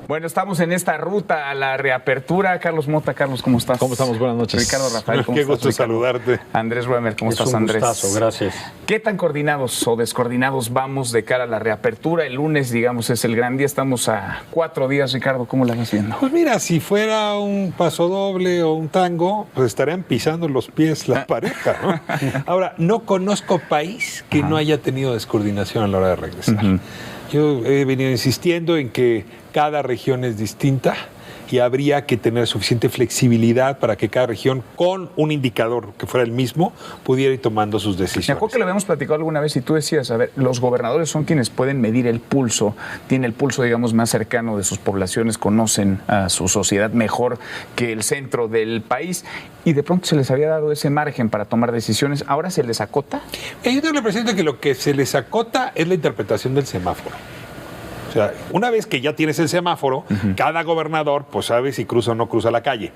Bueno, estamos en esta ruta a la reapertura. Carlos Mota, Carlos, ¿cómo estás? ¿Cómo estamos? Buenas noches. Ricardo Rafael, ¿cómo Qué estás? gusto saludarte. Andrés Ruemer, ¿cómo estás, Andrés? Un gustazo, gracias. ¿Qué tan coordinados o descoordinados vamos de cara a la reapertura? El lunes, digamos, es el gran día. Estamos a 4 días, Ricardo. ¿Cómo la vas viendo? Pues mira, si fuera un pasodoble o un tango, pues estarían pisando los pies la pareja, ¿no? Ahora, no conozco país que no haya tenido descoordinación a la hora de regresar. Yo he venido insistiendo en que cada región es distinta y habría que tener suficiente flexibilidad para que cada región, con un indicador que fuera el mismo, pudiera ir tomando sus decisiones. Me acuerdo que lo habíamos platicado alguna vez y tú decías, a ver, los gobernadores son quienes pueden medir el pulso, tienen el pulso, digamos, más cercano de sus poblaciones, conocen a su sociedad mejor que el centro del país y de pronto se les había dado ese margen para tomar decisiones. ¿Ahora se les acota? Yo tengo la impresión de que lo que se les acota es la interpretación del semáforo. O sea, una vez que ya tienes el semáforo, cada gobernador pues sabe si cruza o no cruza la calle.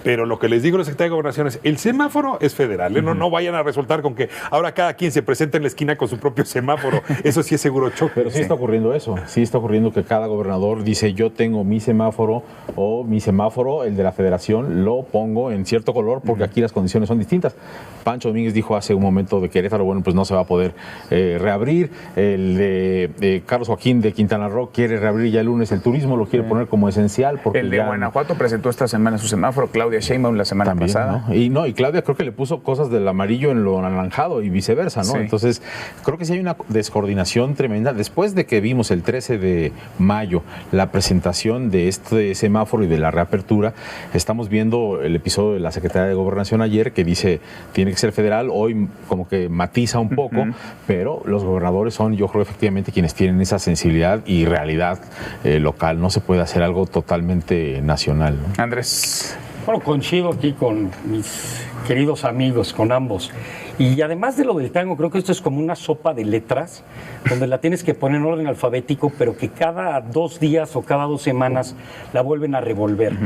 Pero lo que les digo a los secretarios de Gobernación es, el semáforo es federal, no vayan a resultar con que ahora cada quien se presenta en la esquina con su propio semáforo. Eso sí es seguro choque. Pero sí está ocurriendo eso, sí está ocurriendo que cada gobernador dice yo tengo mi semáforo o mi semáforo, el de la federación, lo pongo en cierto color porque aquí las condiciones son distintas. Pancho Domínguez dijo hace un momento de Querétaro, bueno, pues no se va a poder reabrir. El de Carlos Joaquín de Quintana Roo quiere reabrir ya el lunes el turismo, lo quiere poner como esencial. Porque el de Guanajuato presentó esta semana su semáforo, Claudia Sheinbaum la semana también, pasada. ¿no? Y Claudia creo que le puso cosas del amarillo en lo anaranjado y viceversa, ¿no? Sí. Entonces, creo que sí hay una descoordinación tremenda. Después de que vimos el 13 de mayo la presentación de este semáforo y de la reapertura, estamos viendo el episodio de la Secretaría de Gobernación ayer que dice tiene que ser federal, hoy como que matiza un poco, pero los gobernadores son, yo creo, efectivamente quienes tienen esa sensibilidad y realidad local. No se puede hacer algo totalmente nacional, ¿no? Andrés. Bueno, coincido aquí con mis queridos amigos, con ambos. Y además de lo del tango, creo que esto es como una sopa de letras, donde la tienes que poner en orden alfabético, pero que cada 2 días o cada 2 semanas la vuelven a revolver.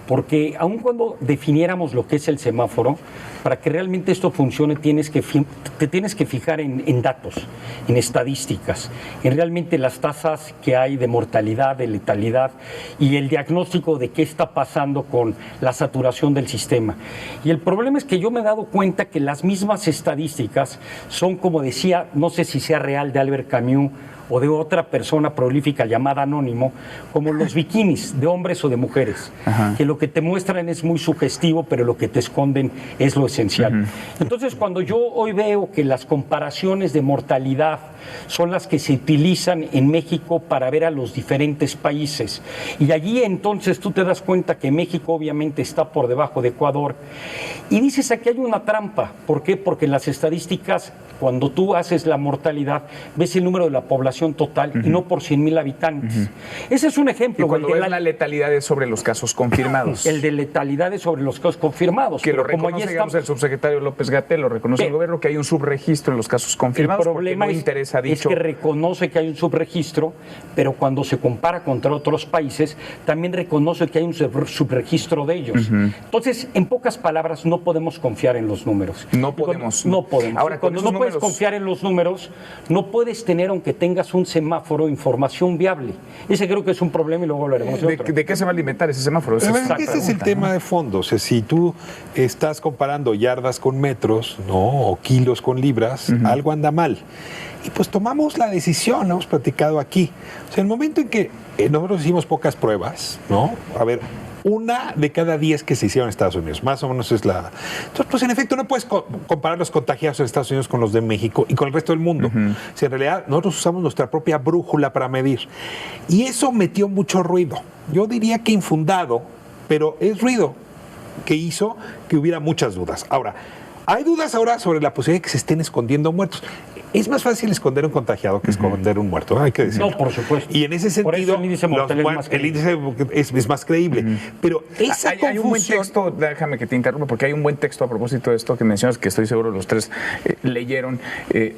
Porque aun cuando definiéramos lo que es el semáforo, para que realmente esto funcione te tienes que fijar en datos, en estadísticas, en realmente las tasas que hay de mortalidad, de letalidad y el diagnóstico de qué está pasando con la saturación del sistema. Y el problema es que yo me he dado cuenta que las mismas estadísticas son, como decía, no sé si sea real, de Albert Camus o de otra persona prolífica llamada Anónimo, como los bikinis de hombres o de mujeres, que lo que te muestran es muy sugestivo, pero lo que te esconden es lo esencial. Entonces, cuando yo hoy veo que las comparaciones de mortalidad son las que se utilizan en México para ver a los diferentes países, y allí entonces tú te das cuenta que México obviamente está por debajo de Ecuador, y dices aquí hay una trampa. ¿Por qué? Porque en las estadísticas, cuando tú haces la mortalidad, ves el número de la población total y no por 100,000 habitantes. Ese es un ejemplo. Y cuando ves la letalidad es sobre los casos confirmados. El de letalidad es sobre los casos confirmados. Que lo reconoce, digamos, el subsecretario López-Gatell, lo reconoce el gobierno, que hay un subregistro en los casos confirmados. El problema es que reconoce que hay un subregistro, pero cuando se compara contra otros países, también reconoce que hay un subregistro de ellos. Entonces, en pocas palabras, no podemos confiar en los números. No podemos. No podemos. Ahora, cuando no puedes confiar en los números, no puedes tener, aunque tengas un semáforo, información viable. Ese creo que es un problema y luego hablaremos de otro. ¿De qué se va a alimentar ese semáforo? Ese es el tema de fondo. O sea, si tú estás comparando yardas con metros, ¿no? O kilos con libras, algo anda mal. Y pues tomamos la decisión, hemos platicado aquí. O sea, en el momento en que nosotros hicimos pocas pruebas, ¿no? A ver, 1 de cada 10 que se hicieron en Estados Unidos, más o menos es la... Entonces, pues en efecto no puedes comparar los contagiados en Estados Unidos con los de México y con el resto del mundo. O sea, en realidad nosotros usamos nuestra propia brújula para medir. Y eso metió mucho ruido. Yo diría que infundado, pero es ruido que hizo que hubiera muchas dudas. Ahora, hay dudas ahora sobre la posibilidad de que se estén escondiendo muertos. Es más fácil esconder un contagiado que esconder un muerto, hay que decirlo. No, por supuesto. Y en ese sentido, el índice es más creíble. Pero esa hay un buen texto, déjame que te interrumpa, porque hay un buen texto a propósito de esto que mencionas, que estoy seguro los tres leyeron,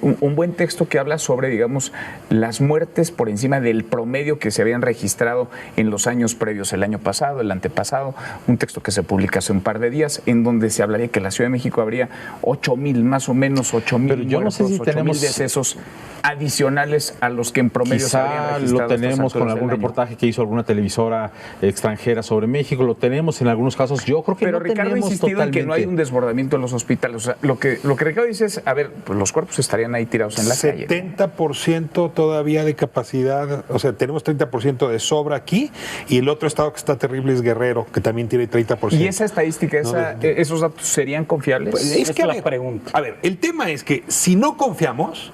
un buen texto que habla sobre, digamos, las muertes por encima del promedio que se habían registrado en los años previos, el año pasado, el antepasado, un texto que se publica hace un par de días, en donde se hablaría que en la Ciudad de México habría 8,000, más o menos 8,000 Pero yo muertos, no sé si tenemos decesos adicionales a los que en promedio se habrían Quizá registrado. lo tenemos con algún reportaje que hizo alguna televisora extranjera sobre México, lo tenemos en algunos casos. Yo creo que pero no Ricardo ha tenemos insistido totalmente en que no hay un desbordamiento en los hospitales. O sea, lo que Ricardo dice es, a ver, pues los cuerpos estarían ahí tirados en la calle. 70% todavía de capacidad, o sea, tenemos 30% de sobra aquí, y el otro estado que está terrible es Guerrero, que también tiene 30%. ¿Y esa estadística, esos datos serían confiables? Pues es que la pregunta. A ver, el tema es que si no confiamos,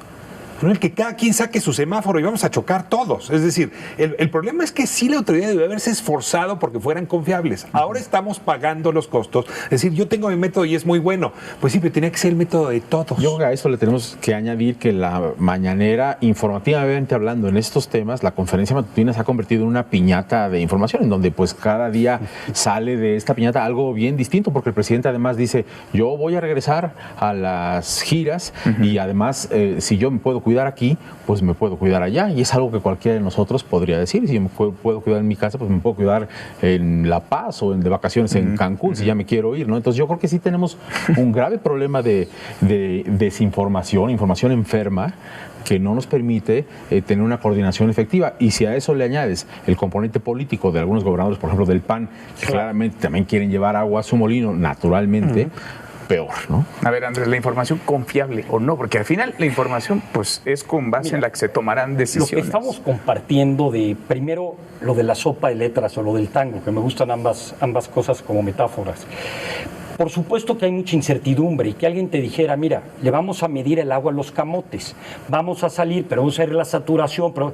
el que cada quien saque su semáforo y vamos a chocar todos. Es decir, el problema es que sí la autoridad debe haberse esforzado porque fueran confiables. Ahora estamos pagando los costos. Es decir, yo tengo mi método y es muy bueno. Pues sí, pero tenía que ser el método de todos. Yo a eso le tenemos que añadir que la mañanera, informativamente hablando en estos temas, la conferencia matutina se ha convertido en una piñata de información, en donde pues cada día sale de esta piñata algo bien distinto, porque el presidente además dice, yo voy a regresar a las giras y además si yo me puedo cuidar aquí, pues me puedo cuidar allá, y es algo que cualquiera de nosotros podría decir. Si yo me puedo cuidar en mi casa, pues me puedo cuidar en La Paz o de vacaciones en Cancún, si ya me quiero ir, ¿no? Entonces yo creo que sí tenemos un grave problema de desinformación, información enferma, que no nos permite tener una coordinación efectiva. Y si a eso le añades el componente político de algunos gobernadores, por ejemplo del PAN, que claramente también quieren llevar agua a su molino, naturalmente, peor, ¿no? A ver, Andrés, ¿la información confiable o no? Porque al final la información pues es con base en la que se tomarán decisiones. Lo que estamos compartiendo de, primero, lo de la sopa de letras o lo del tango, que me gustan ambas cosas como metáforas. Por supuesto que hay mucha incertidumbre, y que alguien te dijera, mira, le vamos a medir el agua a los camotes, vamos a salir, pero vamos a ver la saturación, pero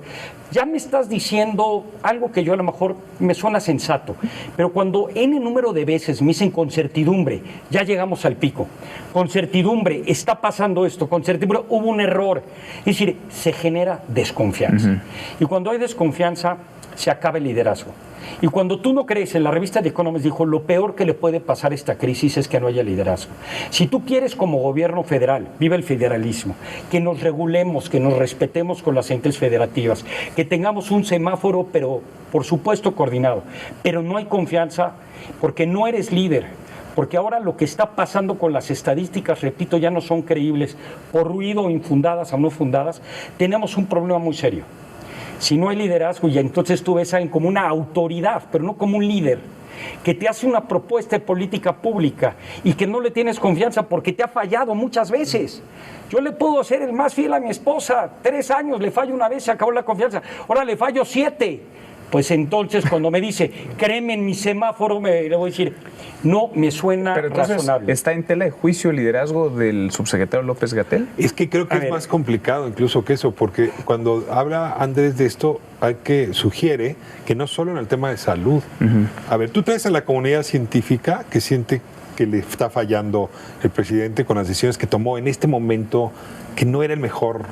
ya me estás diciendo algo que yo a lo mejor me suena sensato, pero cuando n número de veces me dicen con certidumbre, ya llegamos al pico, con certidumbre está pasando esto, con certidumbre hubo un error, es decir, se genera desconfianza. Y cuando hay desconfianza, se acaba el liderazgo. Y cuando tú no crees, en la revista The Economist dijo, lo peor que le puede pasar a esta crisis es que no haya liderazgo. Si tú quieres como gobierno federal, viva el federalismo, que nos regulemos, que nos respetemos con las entes federativas, que tengamos un semáforo, pero por supuesto coordinado, pero no hay confianza porque no eres líder. Porque ahora lo que está pasando con las estadísticas, repito, ya no son creíbles, por ruido, infundadas o no fundadas, tenemos un problema muy serio. Si no hay liderazgo, y entonces tú ves a alguien como una autoridad, pero no como un líder, que te hace una propuesta de política pública y que no le tienes confianza porque te ha fallado muchas veces. Yo le puedo ser el más fiel a mi esposa, 3 años, le fallo una vez, se acabó la confianza, ahora le fallo 7. Pues entonces cuando me dice, créeme en mi semáforo, le voy a decir, no me suena pero entonces, razonable. ¿está en tela de juicio el liderazgo del subsecretario López-Gatell? Es que creo que es más complicado incluso que eso, porque cuando habla Andrés de esto, sugiere que no solo en el tema de salud. A ver, tú traes a la comunidad científica que siente que le está fallando el presidente con las decisiones que tomó en este momento, que no era el mejor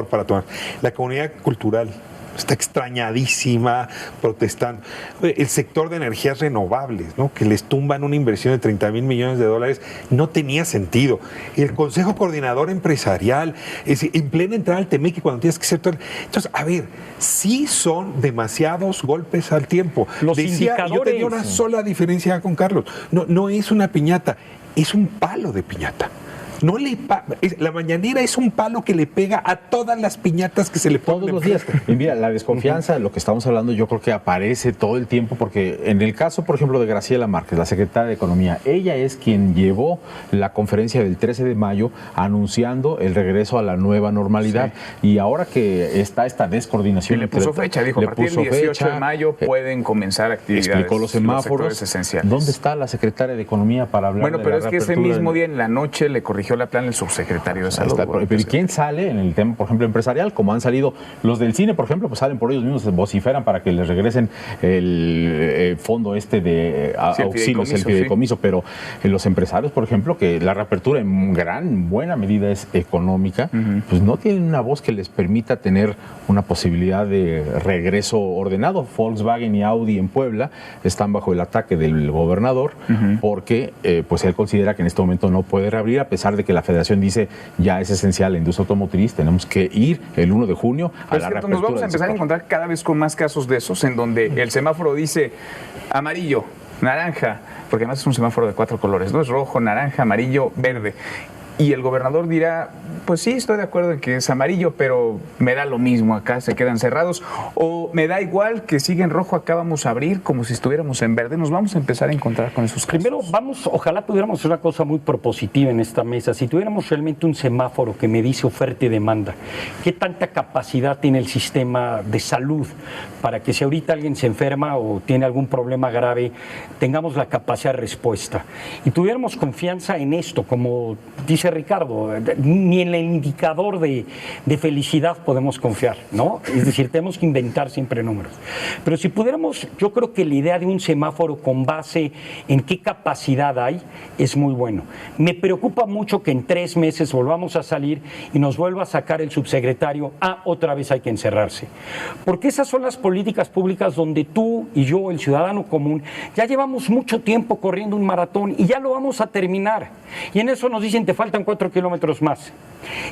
para tomar. La comunidad cultural está extrañadísima, protestando. El sector de energías renovables, ¿no? Que les tumban una inversión de 30,000 millones de dólares, no tenía sentido. El Consejo Coordinador Empresarial, en plena entrada al Temeque, cuando tienes que ser todo. Entonces, a ver, sí son demasiados golpes al tiempo. Los indicadores. Yo tenía una sola diferencia con Carlos. No es una piñata, es un palo de piñata. La mañanera es un palo que le pega a todas las piñatas que se le ponen todos los días. Y mira, la desconfianza de lo que estamos hablando, yo creo que aparece todo el tiempo, porque en el caso, por ejemplo, de Graciela Márquez, la secretaria de Economía, ella es quien llevó la conferencia del 13 de mayo anunciando el regreso a la nueva normalidad. Sí. Y ahora que está esta descoordinación... Y le puso fecha, dijo, a partir del 18 de mayo pueden comenzar actividades. Explicó los semáforos. Los esenciales. ¿Dónde está la secretaria de Economía para hablar de la reapertura? Bueno, pero es que ese mismo día en la noche le corrigió la plana el subsecretario de Salud. Pero ¿quién sale en el tema, por ejemplo, empresarial? Como han salido los del cine, por ejemplo, pues salen por ellos mismos, vociferan para que les regresen el fondo de auxilios, el fideicomiso, sí. Pero los empresarios, por ejemplo, que la reapertura en buena medida es económica, pues no tienen una voz que les permita tener una posibilidad de regreso ordenado. Volkswagen y Audi en Puebla están bajo el ataque del gobernador porque pues él considera que en este momento no puede reabrir, a pesar de que la Federación dice ya es esencial la industria automotriz, tenemos que ir el 1 de junio a la reapertura. Nos vamos a empezar a encontrar cada vez con más casos de esos, en donde el semáforo dice amarillo, naranja, porque además es un semáforo de 4 colores, ¿no? Es rojo, naranja, amarillo, verde. y el gobernador dirá, pues sí, estoy de acuerdo en que es amarillo, pero me da lo mismo, acá se quedan cerrados, o me da igual que siga en rojo, acá vamos a abrir como si estuviéramos en verde. Nos vamos a empezar a encontrar con esos casos. Primero, ojalá pudiéramos hacer una cosa muy propositiva en esta mesa. Si tuviéramos realmente un semáforo que me dice oferta y demanda, ¿qué tanta capacidad tiene el sistema de salud para que si ahorita alguien se enferma o tiene algún problema grave, tengamos la capacidad de respuesta? Y tuviéramos confianza en esto, como dice Ricardo, ni en el indicador de felicidad podemos confiar, ¿no? Es decir, tenemos que inventar siempre números. Pero si pudiéramos, yo creo que la idea de un semáforo con base en qué capacidad hay es muy bueno. Me preocupa mucho que en 3 meses volvamos a salir y nos vuelva a sacar el subsecretario, otra vez hay que encerrarse. Porque esas son las políticas públicas donde tú y yo, el ciudadano común, ya llevamos mucho tiempo corriendo un maratón y ya lo vamos a terminar. Y en eso nos dicen, te faltan 4 kilómetros más.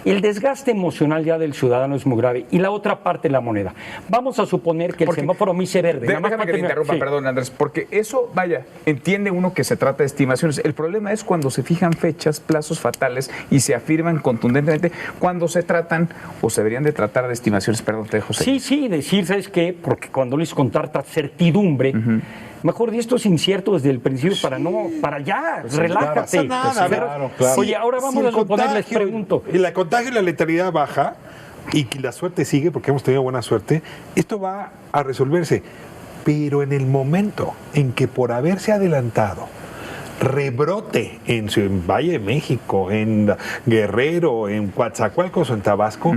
El desgaste emocional ya del ciudadano es muy grave. Y la otra parte de la moneda. Vamos a suponer que el semáforo me hice verde. Déjame que te interrumpa, sí. Perdón, Andrés, porque eso, vaya, entiende uno que se trata de estimaciones. El problema es cuando se fijan fechas, plazos fatales y se afirman contundentemente cuando se tratan o se deberían de tratar de estimaciones. Perdón, te dejo seguir. Sí, decir, ¿sabes qué? Porque cuando les con tanta certidumbre, mejor di esto es incierto desde el principio para ya, relájate. No pasa nada, claro. Oye, ahora vamos a suponer, les pregunto. Y la contagio y la letalidad baja y que la suerte sigue, porque hemos tenido buena suerte, esto va a resolverse. Pero en el momento en que por haberse adelantado rebrote en Valle de México, en Guerrero, en Coatzacoalcos o en Tabasco,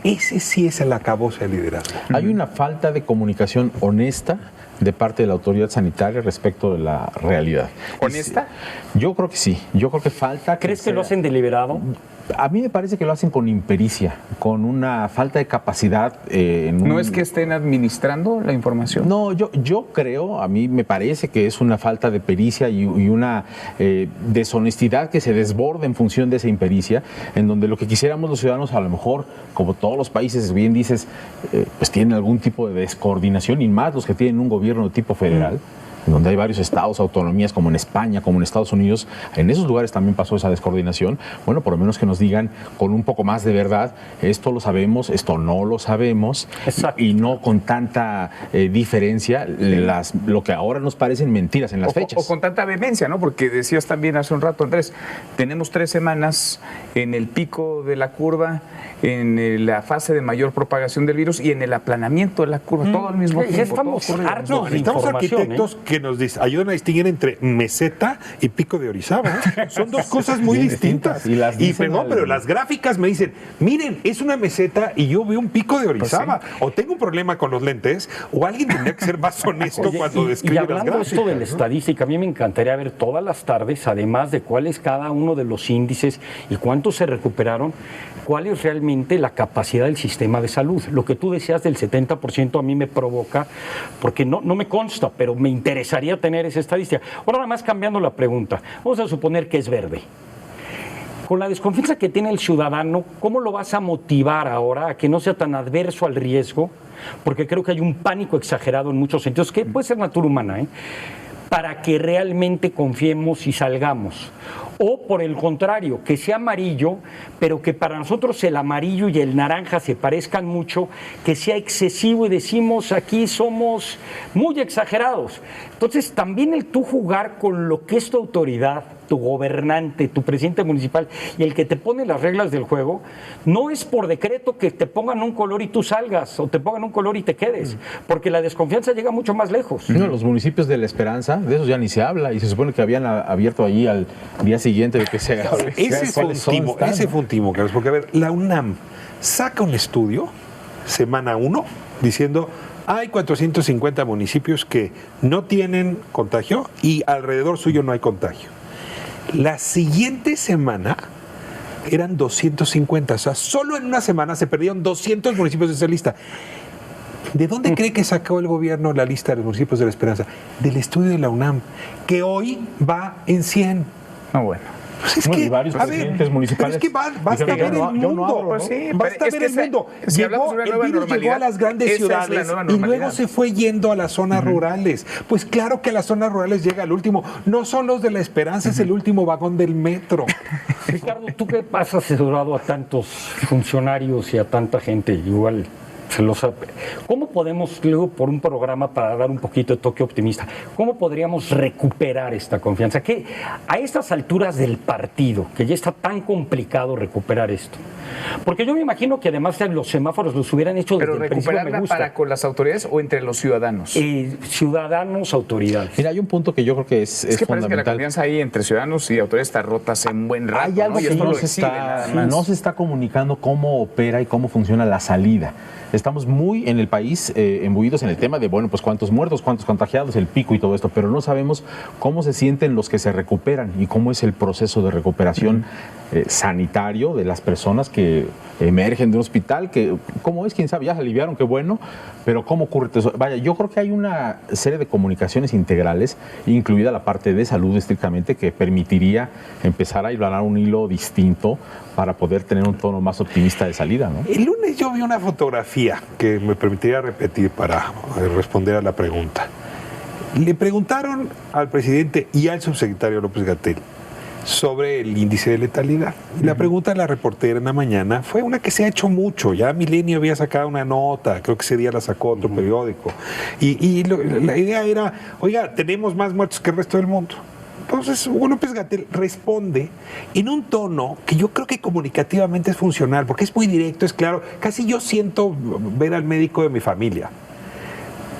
ese sí es el acabose del liderazgo. Hay una falta de comunicación honesta de parte de la autoridad sanitaria respecto de la realidad. ¿Honesta? Yo creo que sí. Yo creo que falta... ¿Crees que lo hacen deliberado? A mí me parece que lo hacen con impericia, con una falta de capacidad. ¿No es que estén administrando la información? No, yo creo, a mí me parece que es una falta de pericia y una deshonestidad que se desborda en función de esa impericia, en donde lo que quisiéramos los ciudadanos, a lo mejor, como todos los países, bien dices, pues tienen algún tipo de descoordinación, y más los que tienen un gobierno de tipo federal, donde hay varios estados, autonomías, como en España, como en Estados Unidos. En esos lugares también pasó esa descoordinación. Bueno, por lo menos que nos digan con un poco más de verdad, esto lo sabemos, esto no lo sabemos, y no con tanta diferencia lo que ahora nos parecen mentiras en las fechas. O con tanta vehemencia, ¿no? Porque decías también hace un rato, Andrés, tenemos 3 semanas en el pico de la curva, en la fase de mayor propagación del virus y en el aplanamiento de la curva, todo al mismo tiempo. Ya estamos hartos de Necesitamos información, arquitectos que nos ayudan a distinguir entre meseta y pico de Orizaba. Son dos cosas muy distintas. Pero las gráficas me dicen, miren, es una meseta y yo veo un pico de Orizaba. Pues sí. O tengo un problema con los lentes, o alguien tendría que ser más honesto cuando describe las gráficas. Y hablando esto de la estadística, a mí me encantaría ver todas las tardes, además de cuál es cada uno de los índices y cuántos se recuperaron, cuál es realmente la capacidad del sistema de salud. Lo que tú decías del 70% a mí me provoca, porque no me consta, pero me interesaría tener esa estadística. Ahora, nada más cambiando la pregunta, vamos a suponer que es verde. Con la desconfianza que tiene el ciudadano, ¿cómo lo vas a motivar ahora a que no sea tan adverso al riesgo? Porque creo que hay un pánico exagerado en muchos sentidos, que puede ser natura humana, para que realmente confiemos y salgamos. O por el contrario, que sea amarillo, pero que para nosotros el amarillo y el naranja se parezcan mucho, que sea excesivo y decimos aquí somos muy exagerados. Entonces también el tú jugar con lo que es tu autoridad, tu gobernante, tu presidente municipal y el que te pone las reglas del juego, no es por decreto que te pongan un color y tú salgas o te pongan un color y te quedes, porque la desconfianza llega mucho más lejos. No, los municipios de La Esperanza, de esos ya ni se habla, y se supone que habían abierto allí al día siguiente de que se hable. Ese fue un timo, Carlos, porque a ver, la UNAM saca un estudio, semana 1, diciendo hay 450 municipios que no tienen contagio y alrededor suyo no hay contagio. La siguiente semana eran 250, o sea, solo en una semana se perdieron 200 municipios de esa lista. ¿De dónde cree que sacó el gobierno la lista de los municipios de La Esperanza? Del estudio de la UNAM, que hoy va en 100. Ah, bueno. Pues es Bueno, que, y varios a ver, presidentes municipales. pero es que basta dijeron, ver yo el no mundo. abro, ¿no? Pues sí, Basta pero es ver que el mundo. si hablamos de una El nueva virus llegó normalidad, a las grandes esa es la ciudades nueva y luego normalidad. se fue yendo a las zonas rurales. Pues claro que a las zonas rurales llega el último. No son los de La Esperanza, es el último vagón del metro. Ricardo, tú que has asesorado a tantos funcionarios y a tanta gente, igual se lo sabe. ¿Cómo podemos, luego por un programa para dar un poquito de toque optimista, cómo podríamos recuperar esta confianza? Que a estas alturas del partido, que ya está tan complicado recuperar esto, porque yo me imagino que además los semáforos los hubieran hecho desde Pero el principio. recuperarla para con las autoridades o entre los ciudadanos. Ciudadanos, autoridades. Mira, hay un punto que yo creo que es Es que parece que la fundamental. confianza ahí entre ciudadanos y autoridades está rota hace un buen rato. Hay algo ¿no? Y que esto no lo se, exhibe, está, nada más. no se está comunicando cómo opera y cómo funciona la salida. Estamos muy en el país embuidos en el tema de, bueno, pues cuántos muertos, cuántos contagiados, el pico y todo esto, pero no sabemos cómo se sienten los que se recuperan y cómo es el proceso de recuperación sanitario de las personas que emergen de un hospital, que cómo es, quién sabe, ya se aliviaron, qué bueno, pero cómo ocurre eso. Vaya, yo creo que hay una serie de comunicaciones integrales, incluida la parte de salud estrictamente, que permitiría empezar a hilar un hilo distinto para poder tener un tono más optimista de salida, ¿no? El lunes yo vi una fotografía que me permitiría repetir para responder a la pregunta. Le preguntaron al presidente y al subsecretario López-Gatell sobre el índice de letalidad. Y la pregunta de la reportera en la mañana fue una que se ha hecho mucho. Ya Milenio había sacado una nota, creo que ese día la sacó otro periódico. La idea era, oiga, tenemos más muertos que el resto del mundo. Entonces, Hugo López-Gatell responde en un tono que yo creo que comunicativamente es funcional, porque es muy directo, es claro. Casi yo siento ver al médico de mi familia.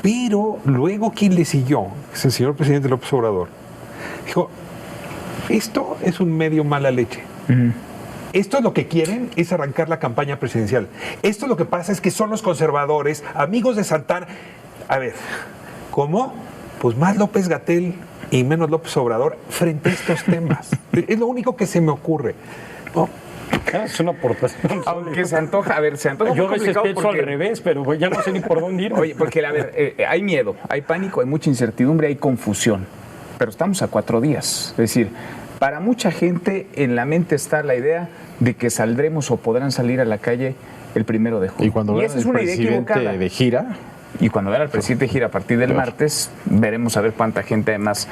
Pero luego quien le siguió, es el señor presidente López Obrador, dijo, esto es un medio mala leche. Esto es lo que quieren, es arrancar la campaña presidencial. Esto lo que pasa es que son los conservadores, amigos de Santana. A ver, ¿cómo? Pues más López-Gatell y menos López Obrador frente a estos temas. Es lo único que se me ocurre. ¿No? Es una aportación. Aunque se antoja, a ver, se antoja Yo a muy veces complicado pienso porque... al revés, pero ya no sé ni por dónde ir. Oye, porque, a ver, hay miedo, hay pánico, hay mucha incertidumbre, hay confusión. Pero estamos a 4 días. Es decir, para mucha gente en la mente está la idea de que saldremos o podrán salir a la calle el 1 de julio. Y cuando vean esa es el una idea presidente equivocada. de gira, Y cuando vean al presidente gira a partir del martes, veremos a ver cuánta gente además.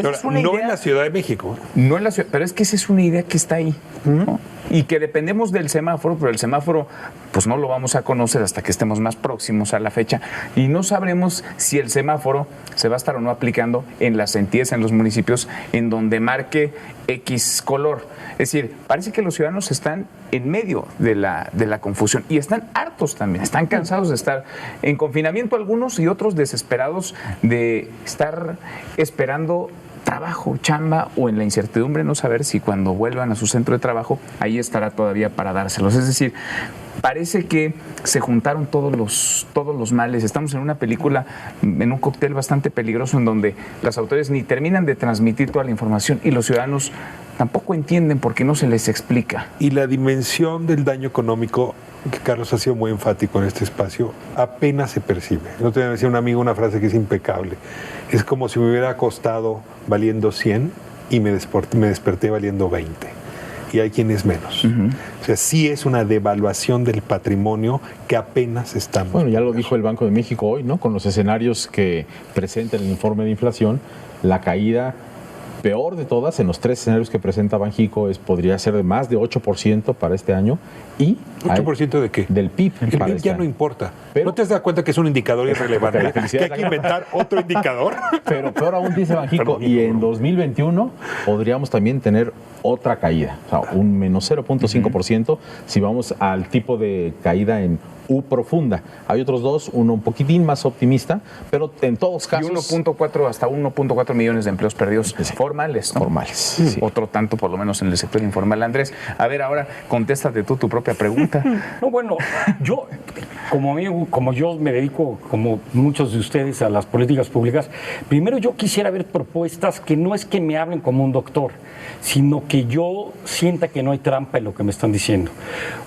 Ahora, no en la Ciudad de México. No en la ciudad, pero es que esa es una idea que está ahí, ¿no? Y que dependemos del semáforo, pero el semáforo pues no lo vamos a conocer hasta que estemos más próximos a la fecha y no sabremos si el semáforo se va a estar o no aplicando en las entidades, en los municipios en donde marque X color. Es decir, parece que los ciudadanos están en medio de la confusión y están hartos también, están cansados de estar en confinamiento algunos y otros desesperados de estar esperando trabajo, chamba o en la incertidumbre no saber si cuando vuelvan a su centro de trabajo ahí estará todavía para dárselos. Es decir, parece que se juntaron todos los males. Estamos en una película, en un cóctel bastante peligroso en donde las autoridades ni terminan de transmitir toda la información y los ciudadanos tampoco entienden porque no se les explica. Y la dimensión del daño económico, que Carlos ha sido muy enfático en este espacio, apenas se percibe. El otro día me decía un amigo una frase que es impecable. Es como si me hubiera acostado valiendo 100 y me desperté valiendo 20. Y hay quienes menos. O sea, sí es una devaluación del patrimonio que apenas estamos. bueno, ya lo dijo el Banco de México hoy, ¿no? Con los escenarios que presenta el informe de inflación, la caída peor de todas en los 3 escenarios que presenta Banxico podría ser de más de 8% para este año y ¿8% de qué? Del PIB. El para PIB este ya no año. importa. Pero- ¿No te has dado cuenta que es un indicador irrelevante? Ok, felicidades, ¿Que hay que inventar otro indicador? Pero peor aún dice Banxico, y en 2021 podríamos también tener otra caída, o sea, un menos 0.5% si vamos al tipo de caída en U profunda. Hay otros dos, uno un poquitín más optimista, pero en todos Y casos 1.4 hasta 1.4 millones de empleos perdidos Sí. formales, ¿no? formales. Sí. Otro tanto, por lo menos en el sector informal. Andrés, a ver, ahora contéstate tú tu propia pregunta. No, bueno, yo, como yo me dedico, como muchos de ustedes, a las políticas públicas, primero yo quisiera ver propuestas que no es que me hablen como un doctor, sino que yo sienta que no hay trampa en lo que me están diciendo.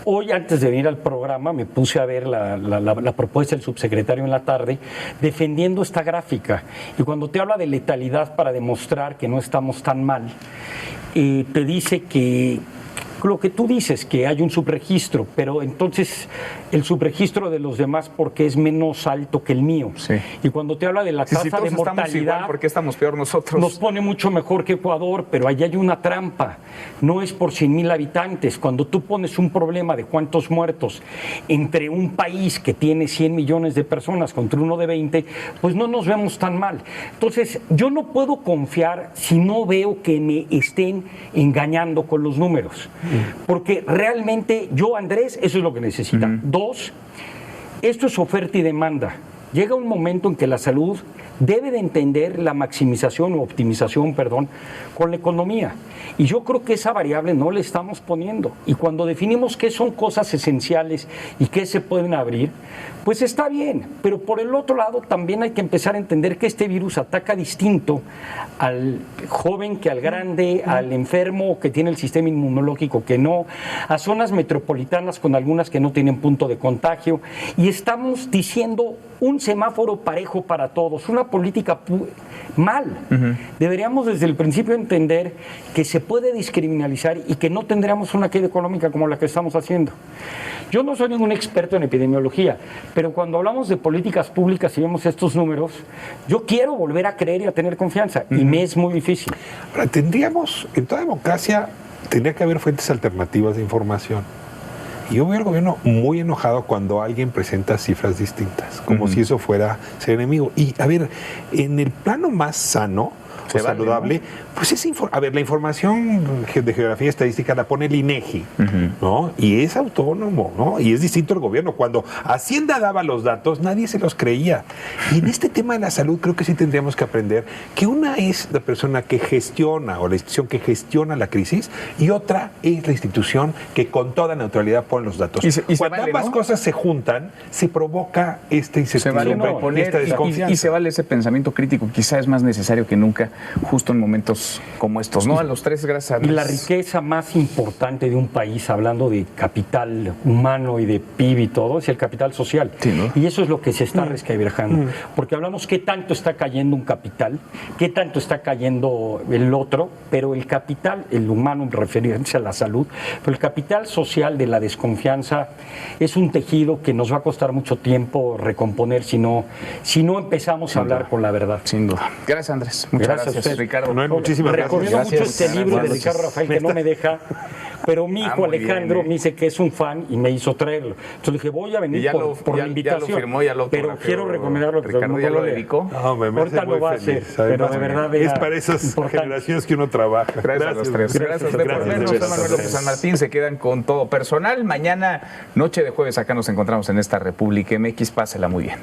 Hoy, antes de venir al programa, me puse a ver la propuesta del subsecretario en la tarde, defendiendo esta gráfica. Y cuando te habla de letalidad para demostrar que no estamos tan mal, te dice que lo que tú dices, que hay un subregistro, pero entonces el subregistro de los demás porque es menos alto que el mío. Sí. Y cuando te habla de la tasa si todos de mortalidad, estamos igual, ¿por qué estamos peor nosotros? nos pone mucho mejor que Ecuador, pero allá hay una trampa. No es por 100,000 habitantes. Cuando tú pones un problema de cuántos muertos entre un país que tiene 100 millones de personas contra uno de 20, pues no nos vemos tan mal. Entonces, yo no puedo confiar si no veo que me estén engañando con los números. Porque realmente yo, Andrés, eso es lo que necesita. Dos, esto es oferta y demanda. Llega un momento en que la salud debe de entender la maximización o optimización, con la economía. Y yo creo que esa variable no le estamos poniendo. Y cuando definimos qué son cosas esenciales y qué se pueden abrir, pues está bien. Pero por el otro lado también hay que empezar a entender que este virus ataca distinto al joven que al grande, al enfermo que tiene el sistema inmunológico que no, a zonas metropolitanas con algunas que no tienen punto de contagio. Y estamos diciendo un semáforo parejo para todos, una política mal. Deberíamos desde el principio entender que se puede discriminalizar y que no tendríamos una caída económica como la que estamos haciendo. Yo no soy ningún experto en epidemiología, pero cuando hablamos de políticas públicas y vemos estos números, yo quiero volver a creer y a tener confianza, y me es muy difícil. Ahora, en toda democracia, tendría que haber fuentes alternativas de información. Y yo veo al gobierno muy enojado cuando alguien presenta cifras distintas, como si eso fuera ser enemigo. Y, a ver, en el plano más sano o saludable, pues es la información de geografía y estadística la pone el INEGI, ¿no? Y es autónomo, ¿no? Y es distinto el gobierno. Cuando Hacienda daba los datos, nadie se los creía. Y en este tema de la salud creo que sí tendríamos que aprender que una es la persona que gestiona o la institución que gestiona la crisis y otra es la institución que con toda neutralidad pone los datos. Cuando ambas cosas se juntan, se provoca esta incertidumbre y esta desconfianza. Y se vale ese pensamiento crítico. Quizá es más necesario que nunca, justo en momentos como estos, ¿no? A los tres, gracias a Dios. Y la riqueza más importante de un país, hablando de capital humano y de PIB y todo, es el capital social. Sí, ¿no? Y eso es lo que se está resquebrajando. Porque hablamos qué tanto está cayendo un capital, qué tanto está cayendo el otro, pero el capital, el humano en referencia a la salud, pero el capital social de la desconfianza es un tejido que nos va a costar mucho tiempo recomponer si no empezamos a hablar con la verdad. Sin duda. Gracias, Andrés. Muchas gracias Ricardo. Muchísimas Recomiendo gracias. mucho este libro de Ricardo Rafael, que no me deja, pero mi hijo Alejandro me dice que es un fan y me hizo traerlo. Entonces dije, voy a venir por la invitación. Ya lo firmó, ya lo pero quiero recomendarlo. Ricardo ya lo dedicó. Ahorita lo va a hacer, pero de verdad es para esas generaciones que uno trabaja. Gracias a los tres. Gracias por vernos. Manuel López San Martín, se quedan con todo personal. Mañana, noche de jueves, acá nos encontramos en esta República MX. Pásela muy bien.